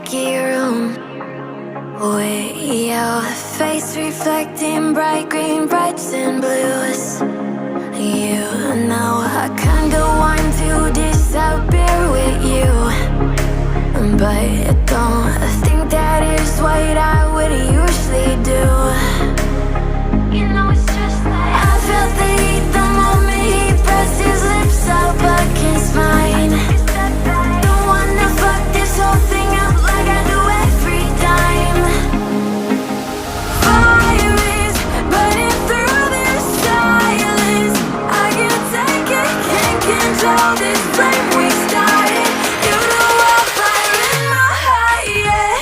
empty room with your face reflecting bright green, reds and blues. You know I can't go on to disappear with you, but don't think that is what I would usually do. You know it's just like I felt the heat the moment he pressed his lips up against mine. Don't wanna fuck this whole thing up like I do every time. Fire is burning through this silence. I can't take it, can't control this flame we started. You know I'll fire in my heart, yeah.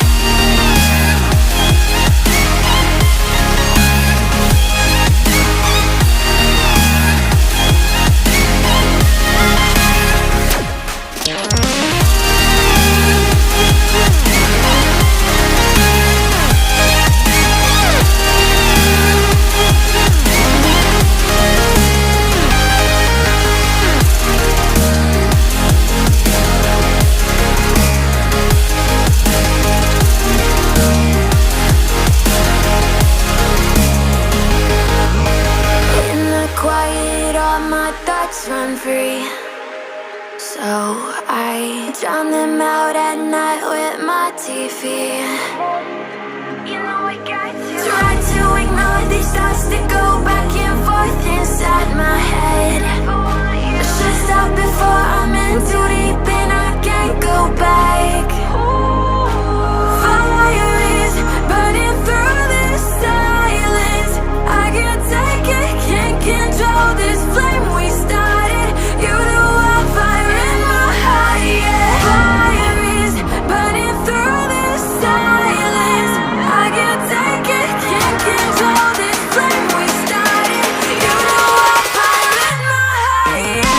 Run free, so I drown them out at night with my TV. You know I got to try to ignore these thoughts that go back and forth inside my head. I should stop before I'm in too deep and I can't go back. Fire is burning through this silence. I can't take it, can't control this flame we started. You know I'll fire in my heart, yeah. Fire is burning through this silence. I can't take it, can't control this flame we started. You know I'll fire in my heart, yeah.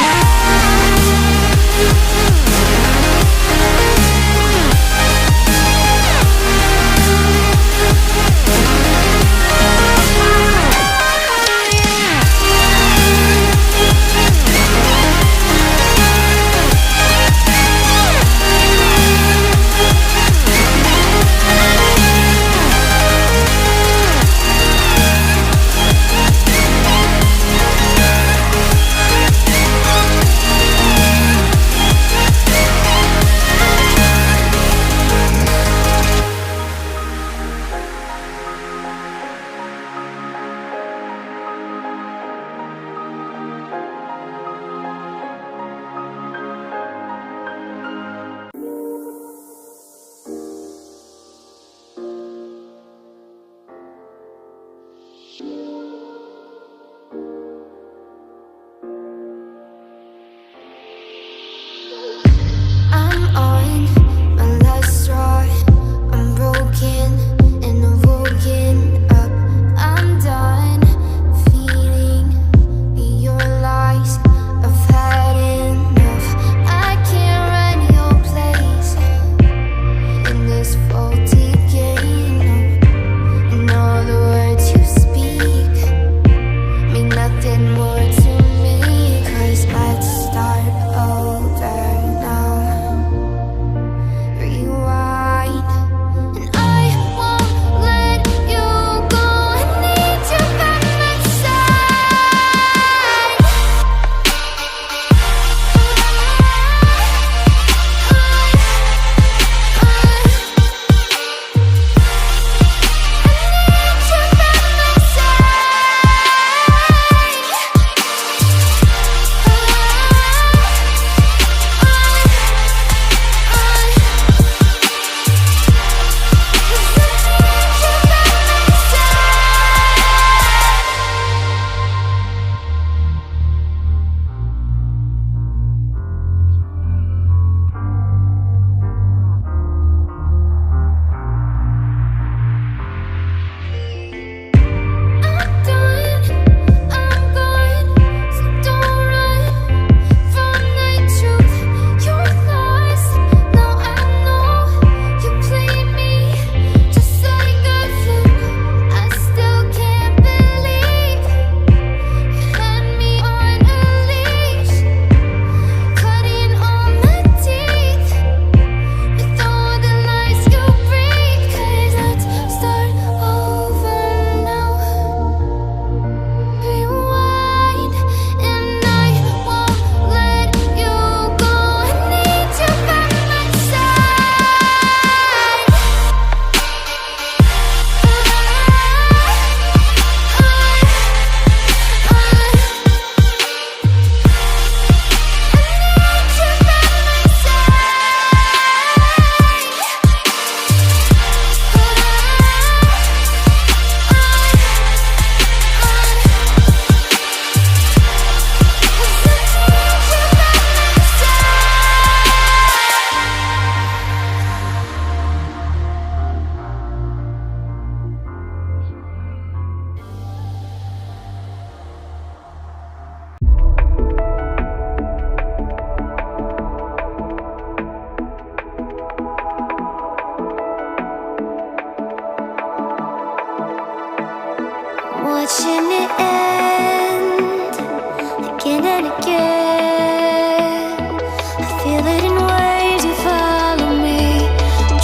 Faulty game, and all the words you speak watching it end again and again. I feel it in waves, you follow me,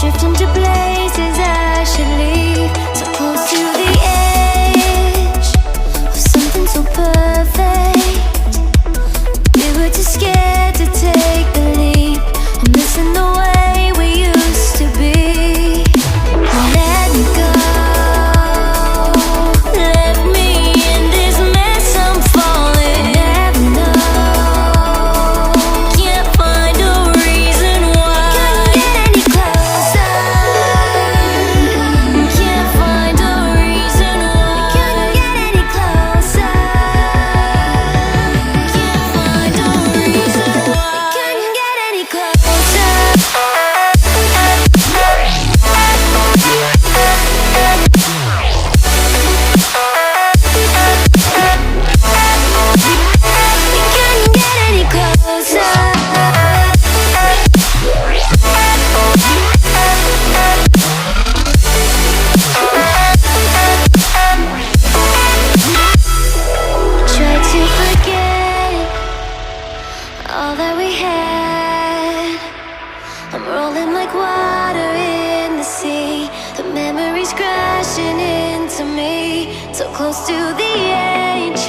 drifting to places I should leave. So close to the edge of something so perfect. We were too scared to take the leap. I'm missing the way we used to be. Let me go. Left me in this mess I'm falling. Never know. Can't find a reason why. Couldn't get any closer. Can't find a reason why. Couldn't get any closer. Can't find a reason why. Couldn't get any closer. Couldn't get any closer. Try to forget all that we had. I'm rolling like water in the sea. The memories crashing into me. So close to the edge